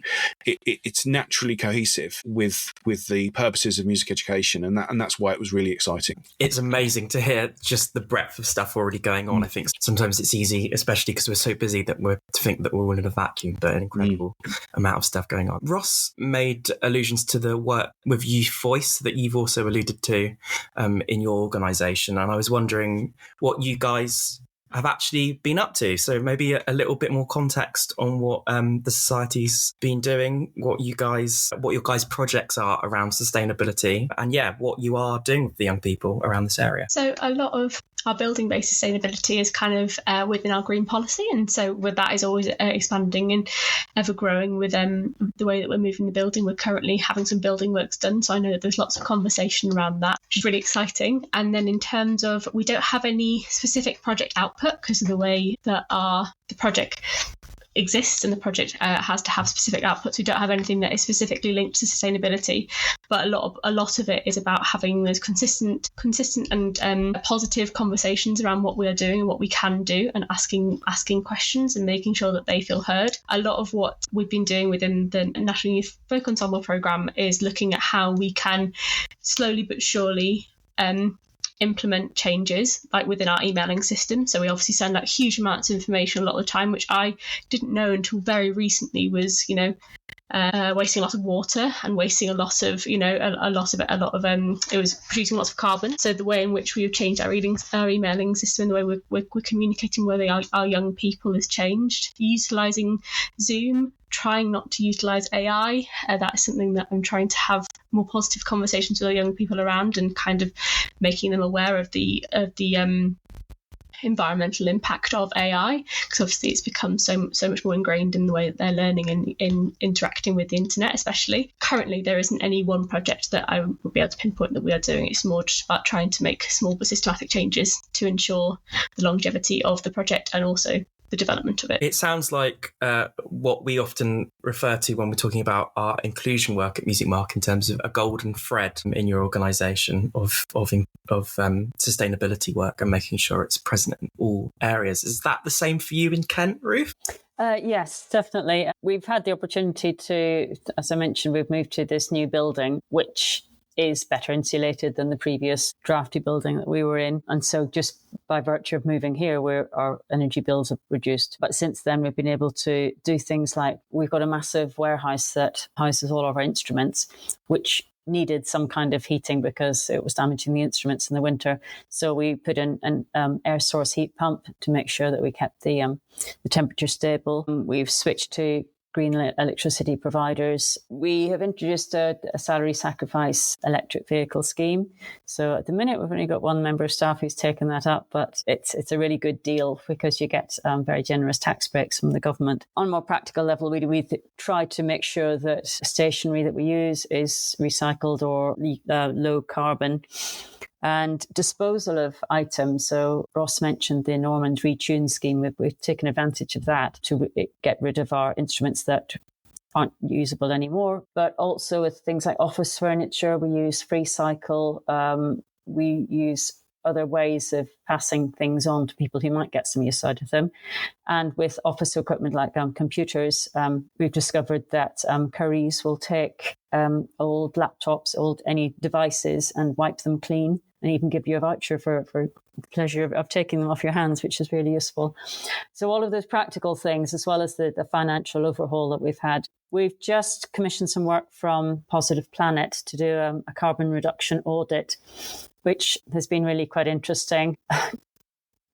it's naturally cohesive with the purposes of music education, and that's why it was really exciting. It's amazing to hear just the breadth of stuff already going on. I think sometimes it's easy, especially because we're so busy, to think that we're all in a vacuum, but an incredible amount of stuff going on. Ross made allusions to the work with Youth Voice that you've also alluded to in your organisation, and I was wondering what you guys have actually been up to. So maybe a little bit more context on what the society's been doing, what your guys' projects are around sustainability, and what you are doing with the young people around this area. So a lot of our building-based sustainability is kind of within our green policy, and so with that is always expanding and ever growing with the way that we're moving the building. We're currently having some building works done, so I know that there's lots of conversation around that, which is really exciting. And then in terms of, we don't have any specific project output because of the way that the project exists, and the project has to have specific outputs. We don't have anything that is specifically linked to sustainability, but a lot of it is about having those consistent and positive conversations around what we are doing and what we can do, and asking questions and making sure that they feel heard. A lot of what we've been doing within the National Youth Folk Ensemble programme is looking at how we can slowly but surely implement changes, like within our emailing system. So we obviously send out huge amounts of information a lot of the time, which I didn't know until very recently was, wasting a lot of water and wasting a lot of it was producing lots of carbon. So the way in which we have changed our emailing system, the way we're communicating with our young people has changed. Utilising Zoom, trying not to utilise AI, that is something that I'm trying to have more positive conversations with our young people around, and kind of making them aware of the environmental impact of AI, because obviously it's become so much more ingrained in the way that they're learning and in interacting with the internet. Especially currently, there isn't any one project that I would be able to pinpoint that we are doing. It's more just about trying to make small but systematic changes to ensure the longevity of the project and also the development of it. It sounds like what we often refer to when we're talking about our inclusion work at Music Mark, in terms of a golden thread in your organisation of sustainability work and making sure it's present in all areas. Is that the same for you in Kent, Ruth? Yes, definitely. We've had the opportunity to, as I mentioned, we've moved to this new building, which is better insulated than the previous drafty building that we were in. And so just by virtue of moving here, our energy bills have reduced. But since then, we've been able to do things like, we've got a massive warehouse that houses all of our instruments, which needed some kind of heating because it was damaging the instruments in the winter. So we put in an air source heat pump to make sure that we kept the temperature stable. We've switched to green electricity providers. We have introduced a salary sacrifice electric vehicle scheme. So at the minute, we've only got one member of staff who's taken that up, but it's a really good deal because you get very generous tax breaks from the government. On a more practical level, we try to make sure that stationery that we use is recycled or low carbon. And disposal of items. So Ross mentioned the Normand Retune scheme. We've taken advantage of that to get rid of our instruments that aren't usable anymore. But also with things like office furniture, we use free cycle. We use other ways of passing things on to people who might get some use out of them. And with office equipment like computers, we've discovered that Currys will take old laptops, any devices and wipe them clean, and even give you a voucher for the pleasure of taking them off your hands, which is really useful. So all of those practical things, as well as the financial overhaul that we've had. We've just commissioned some work from Positive Planet to do a carbon reduction audit, which has been really quite interesting.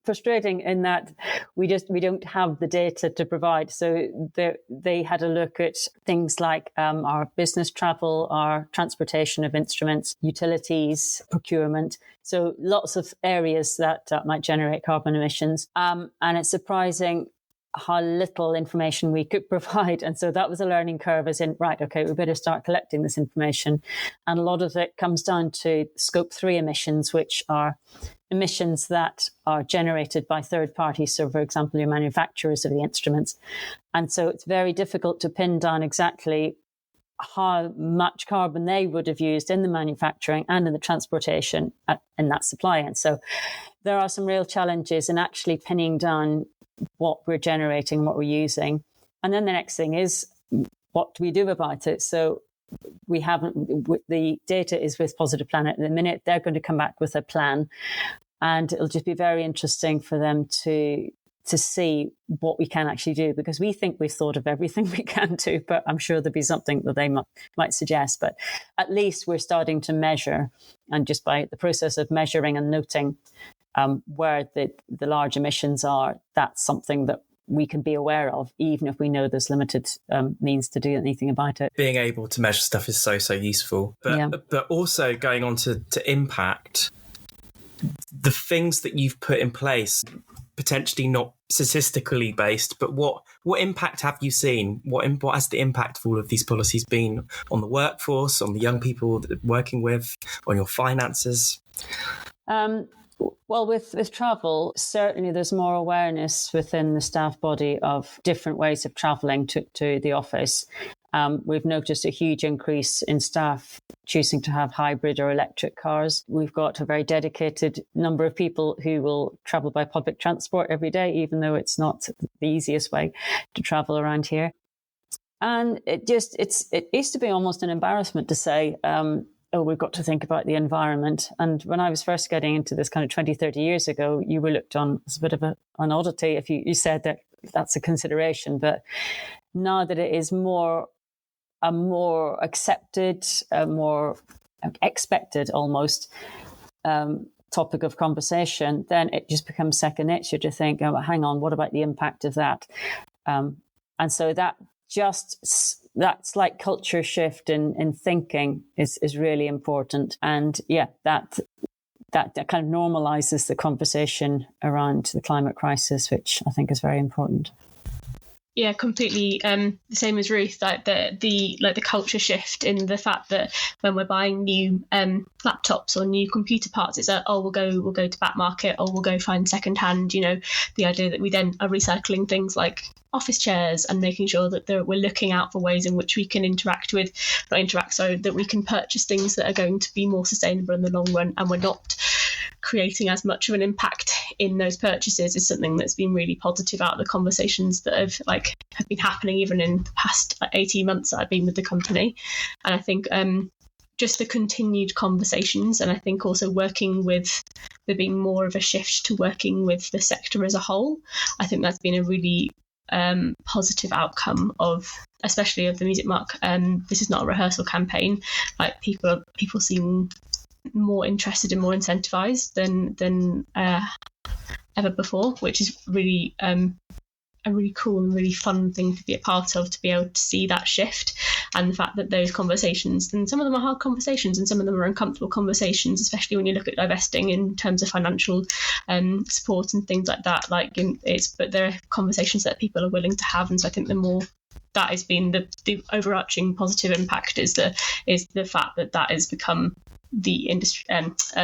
Frustrating in that we don't have the data to provide. So they had a look at things like our business travel, our transportation of instruments, utilities, procurement. So lots of areas that might generate carbon emissions. And it's surprising how little information we could provide. And so that was a learning curve, as in, right, okay, we better start collecting this information. And a lot of it comes down to scope 3 emissions, which are emissions that are generated by third parties. So, for example, your manufacturers of the instruments. And so it's very difficult to pin down exactly how much carbon they would have used in the manufacturing and in the transportation in that supply. And so there are some real challenges in actually pinning down what we're generating, what we're using. And then the next thing is, what do we do about it? So the data is with Positive Planet at the minute. They're going to come back with a plan, and it'll just be very interesting for them to see what we can actually do, because we think we've thought of everything we can do, but I'm sure there'll be something that they might suggest. But at least we're starting to measure, and just by the process of measuring and noting where the large emissions are, that's something that we can be aware of, even if we know there's limited means to do anything about it. Being able to measure stuff is so useful. But also going on to impact, the things that you've put in place, potentially not statistically based, but what impact have you seen? What has the impact of all of these policies been on the workforce, on the young people that you're working with, on your finances? Well, with travel, certainly there's more awareness within the staff body of different ways of travelling to the office. We've noticed a huge increase in staff choosing to have hybrid or electric cars. We've got a very dedicated number of people who will travel by public transport every day, even though it's not the easiest way to travel around here. And it used to be almost an embarrassment to say, we've got to think about the environment. And when I was first getting into this kind of 20, 30 years ago, you were looked on as a bit of an oddity if you said that that's a consideration. But now that it is a more accepted, a more expected almost topic of conversation, then it just becomes second nature to think, oh, hang on, what about the impact of that? And so that slight culture shift in thinking is really important. And that kind of normalizes the conversation around the climate crisis, which I think is very important. Yeah, completely. The same as Ruth, like the culture shift in the fact that when we're buying new laptops or new computer parts, it's we'll go to back market, or we'll go find secondhand. The idea that we then are recycling things like office chairs and making sure that we're looking out for ways in which we can that we can purchase things that are going to be more sustainable in the long run, and we're not creating as much of an impact in those purchases, is something that's been really positive out of the conversations that have been happening even in the past 18 months that I've been with the company. And I think just the continued conversations, and I think also working with there being more of a shift to working with the sector as a whole, I think that's been a really positive outcome especially of the Music Mark. This is not a rehearsal campaign. Like people seem more interested and more incentivized than ever before, which is really a really cool and really fun thing to be a part of, to be able to see that shift, and the fact that those conversations, and some of them are hard conversations and some of them are uncomfortable conversations, especially when you look at divesting in terms of financial support and things like that. But there are conversations that people are willing to have, and so I think the more that has been the overarching positive impact is the fact that has become the industry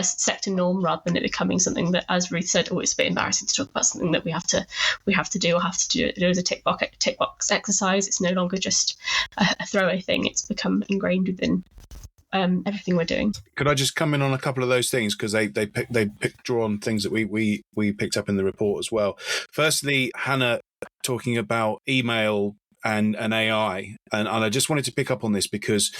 sector norm, rather than it becoming something that, as Ruth said, it's a bit embarrassing to talk about something that we have to do it as a tick box exercise. It's no longer just a throwaway thing. It's become ingrained within everything we're doing. Could I just come in on a couple of those things, because they draw on things that we picked up in the report as well. Firstly, Hannah talking about email and AI, and I just wanted to pick up on this because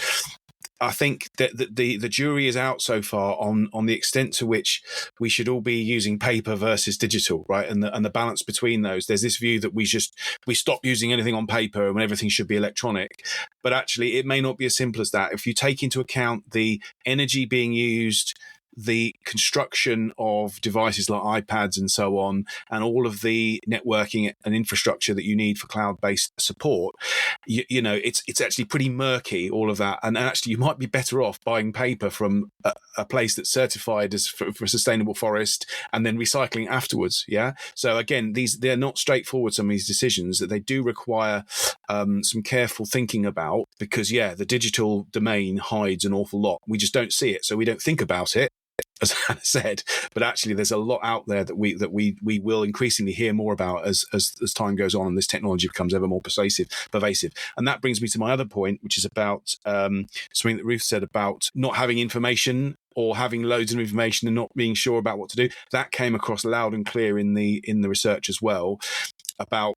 I think that the jury is out so far on the extent to which we should all be using paper versus digital, right? And the balance between those. There's this view that we stop using anything on paper and everything should be electronic. But actually, it may not be as simple as that. If you take into account the energy being used, the construction of devices like iPads and so on, and all of the networking and infrastructure that you need for cloud-based support, it's actually pretty murky, all of that. And actually, you might be better off buying paper from a place that's certified as for sustainable forest, and then recycling afterwards. Yeah. So again, they're not straightforward, some of these decisions, that they do require some careful thinking about, because the digital domain hides an awful lot. We just don't see it, so we don't think about it, as Hannah said, but actually there's a lot out there that we will increasingly hear more about as time goes on and this technology becomes ever more pervasive. And that brings me to my other point, which is about something that Ruth said about not having information, or having loads of information and not being sure about what to do. That came across loud and clear in the research as well, about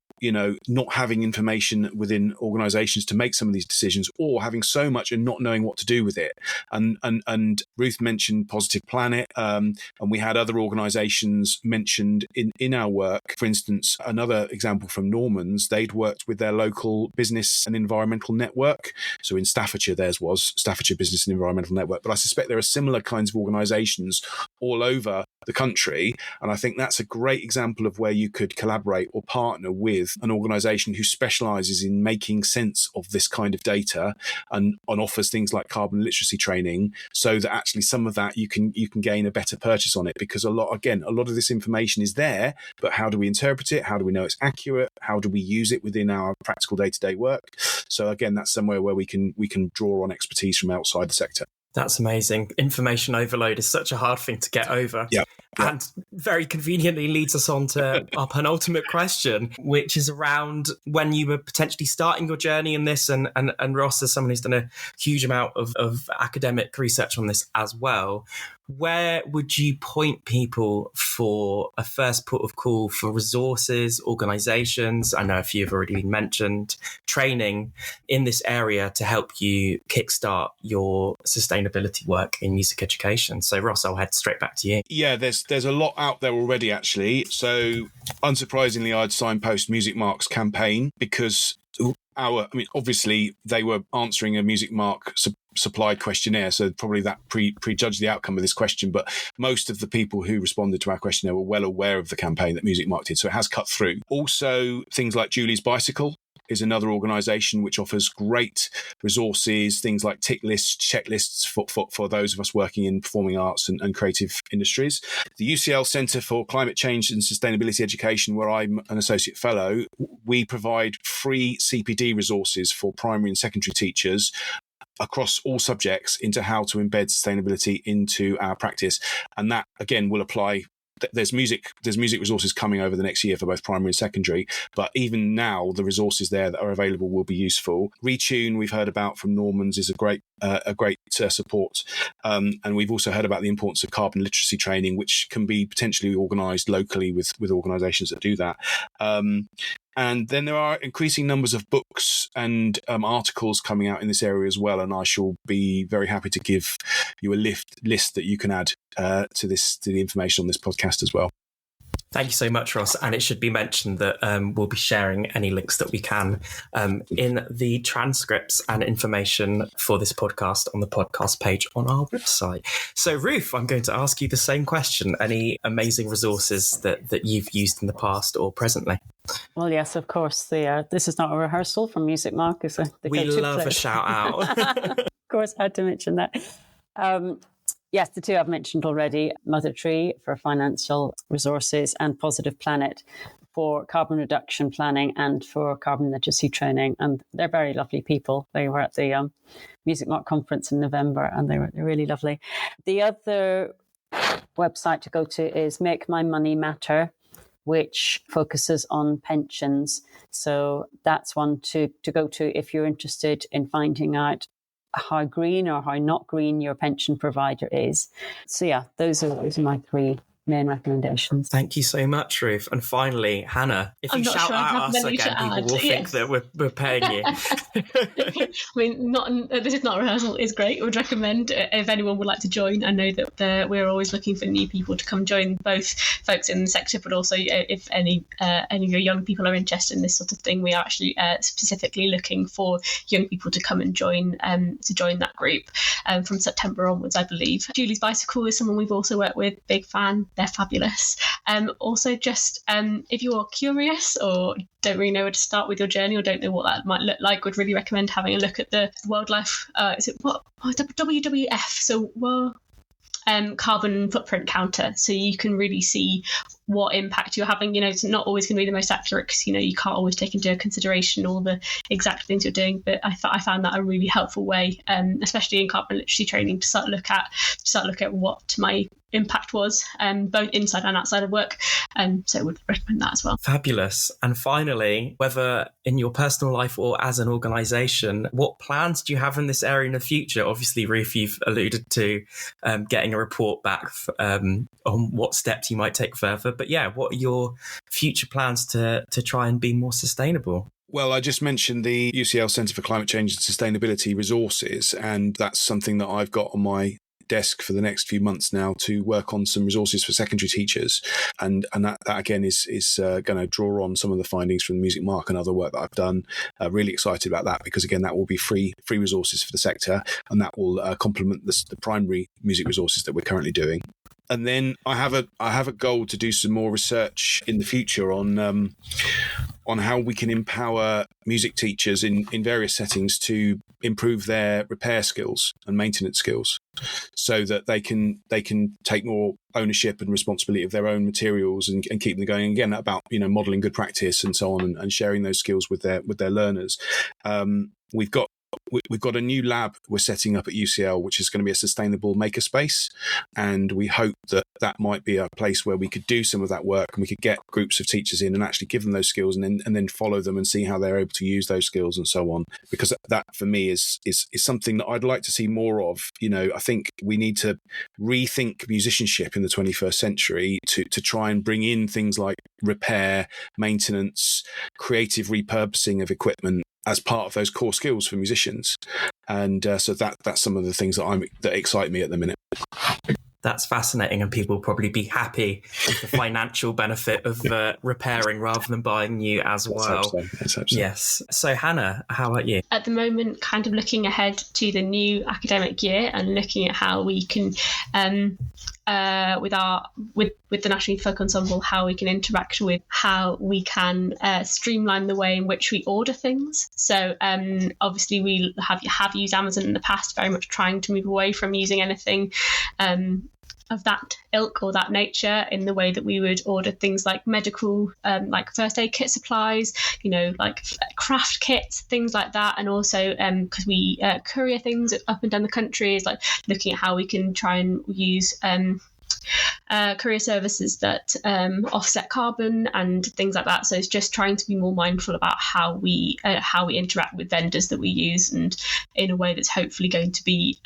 not having information within organizations to make some of these decisions, or having so much and not knowing what to do with it. And Ruth mentioned Positive Planet, and we had other organizations mentioned in our work. For instance, another example from Norman's, they'd worked with their local business and environmental network. So in Staffordshire, theirs was Staffordshire Business and Environmental Network, but I suspect there are similar kinds of organizations all over the country. And I think that's a great example of where you could collaborate or partner with an organization who specializes in making sense of this kind of data, and offers things like carbon literacy training, so that actually some of that you can gain a better purchase on it. Because a lot of this information is there, but how do we interpret it? How do we know it's accurate? How do we use it within our practical day-to-day work? So again, that's somewhere where we can draw on expertise from outside the sector. That's amazing. Information overload is such a hard thing to get over. Yeah. And very conveniently leads us on to our penultimate question, which is around when you were potentially starting your journey in this. And Ross, as someone who's done a huge amount of academic research on this as well, where would you point people for a first port of call for resources, organisations? I know a few have already been mentioned, training in this area to help you kickstart your sustainability work in music education. So Ross, I'll head straight back to you. Yeah, there's a lot out there already, actually. So unsurprisingly, I'd signpost Music Mark's campaign, because obviously they were answering a Music Mark supplied questionnaire, so probably that prejudged the outcome of this question, but most of the people who responded to our questionnaire were well aware of the campaign that Music Mark did, so it has cut through. Also, things like Julie's Bicycle is another organisation which offers great resources, things like tick lists, checklists for those of us working in performing arts and creative industries. The UCL Centre for Climate Change and Sustainability Education, where I'm an associate fellow, we provide free CPD resources for primary and secondary teachers across all subjects into how to embed sustainability into our practice. And that, again, will apply. There's music resources coming over the next year for both primary and secondary, but even now the resources there that are available will be useful. Retune, we've heard about from Norman's, is a great support, and we've also heard about the importance of carbon literacy training, which can be potentially organised locally with organisations that do that. And then there are increasing numbers of books and articles coming out in this area as well. And I shall be very happy to give you a list that you can add to the information on this podcast as well. Thank you so much, Ross. And it should be mentioned that we'll be sharing any links that we can in the transcripts and information for this podcast on the podcast page on our website. So, Ruth, I'm going to ask you the same question. Any amazing resources that you've used in the past or presently? Well, yes, of course. This is not a rehearsal from Music Mark. We love a shout out. Of course, I had to mention that. Yes, the two I've mentioned already, Mother Tree for financial resources and Positive Planet for carbon reduction planning and for carbon literacy training. And they're very lovely people. They were at the Music Mark conference in November and they're really lovely. The other website to go to is Make My Money Matter, which focuses on pensions. So that's one to go to if you're interested in finding out how green or how not green your pension provider is. So yeah, those are my three main recommendations. Thank you so much, Ruth. And finally, Hannah, if you shout out us again, people will think that we're paying you. I mean, this is not a rehearsal. It's great. I would recommend if anyone would like to join. I know that we're always looking for new people to come join, both folks in the sector, but also if any of your young people are interested in this sort of thing, we are actually specifically looking for young people to come and join that group from September onwards, I believe. Julie's Bicycle is someone we've also worked with. Big fan. They're fabulous. Also, just if you're curious or don't really know where to start with your journey or don't know what that might look like, would really recommend having a look at the Wildlife. Is it what? WWF. So carbon footprint counter, so you can really see what impact you're having. It's not always going to be the most accurate because you can't always take into consideration all the exact things you're doing, but I found that a really helpful way, especially in carbon literacy training, to start look at what my impact was, both inside and outside of work, so I would recommend that as well. Fabulous. And finally, whether in your personal life or as an organisation, what plans do you have in this area in the future? Obviously, Ruth, you've alluded to getting a report back on what steps you might take further, but yeah, what are your future plans to try and be more sustainable? Well, I just mentioned the UCL Centre for Climate Change and Sustainability resources, and that's something that I've got on my desk for the next few months now to work on some resources for secondary teachers, and that again is going to draw on some of the findings from the Music Mark and other work that I've done. Really excited about that because again that will be free resources for the sector, and that will complement the primary music resources that we're currently doing. And then I have a goal to do some more research in the future on how we can empower music teachers in various settings to improve their repair skills and maintenance skills, so that they can take more ownership and responsibility of their own materials and keep them going. Again, about modelling good practice and so on, and sharing those skills with their learners. We've got a new lab we're setting up at UCL, which is going to be a sustainable makerspace, and we hope that might be a place where we could do some of that work, and we could get groups of teachers in and actually give them those skills, and then follow them and see how they're able to use those skills and so on. Because that for me is something that I'd like to see more of. I think we need to rethink musicianship in the 21st century to try and bring in things like repair, maintenance, creative repurposing of equipment as part of those core skills for musicians. And so that's some of the things that excite me at the minute. That's fascinating, and people will probably be happy with the financial benefit of repairing rather than buying new as well. Let's hope so. Yes. So Hannah, how about you? At the moment, kind of looking ahead to the new academic year and looking at how we can, with the National Youth Folk Ensemble, how we can interact with how we can streamline the way in which we order things. So obviously we have used Amazon in the past, very much trying to move away from using anything of that ilk or that nature in the way that we would order things like medical, like first aid kit supplies, like craft kits, things like that. And also because we courier things up and down the country, is like looking at how we can try and use courier services that offset carbon and things like that. So it's just trying to be more mindful about how we interact with vendors that we use, and in a way that's hopefully going to be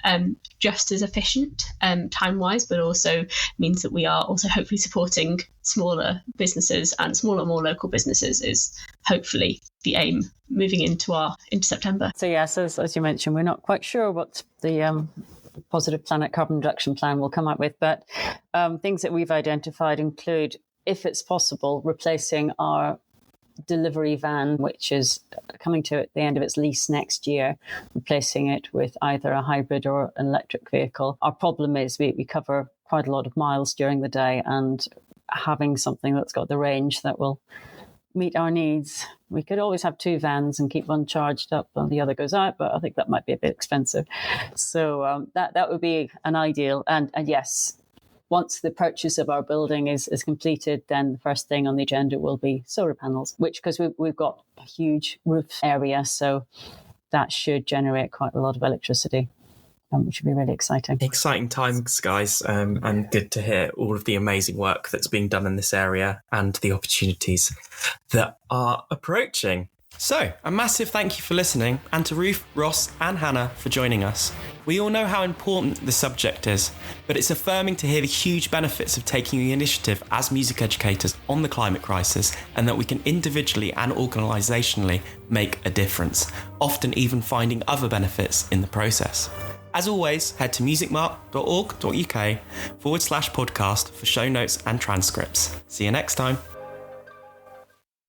just as efficient time-wise, but also means that we are also hopefully supporting smaller businesses and smaller, more local businesses is hopefully the aim moving into September. So yes, as you mentioned, we're not quite sure what the Positive Planet carbon reduction plan will come up with, but things that we've identified include if it's possible, replacing our delivery van, which is coming to the end of its lease next year, replacing it with either a hybrid or an electric vehicle. Our problem is we cover quite a lot of miles during the day, and having something that's got the range that will meet our needs. We could always have 2 vans and keep one charged up while the other goes out, but I think that might be a bit expensive. So that would be an ideal. And yes, once the purchase of our building is completed, then the first thing on the agenda will be solar panels, which, because we've got a huge roof area, so that should generate quite a lot of electricity, which would be really exciting. Exciting times, guys, and good to hear all of the amazing work that's being done in this area and the opportunities that are approaching. So, a massive thank you for listening, and to Ruth, Ross and Hannah for joining us. We all know how important the subject is, but it's affirming to hear the huge benefits of taking the initiative as music educators on the climate crisis, and that we can individually and organisationally make a difference, often even finding other benefits in the process. As always, head to musicmark.org.uk/podcast for show notes and transcripts. See you next time.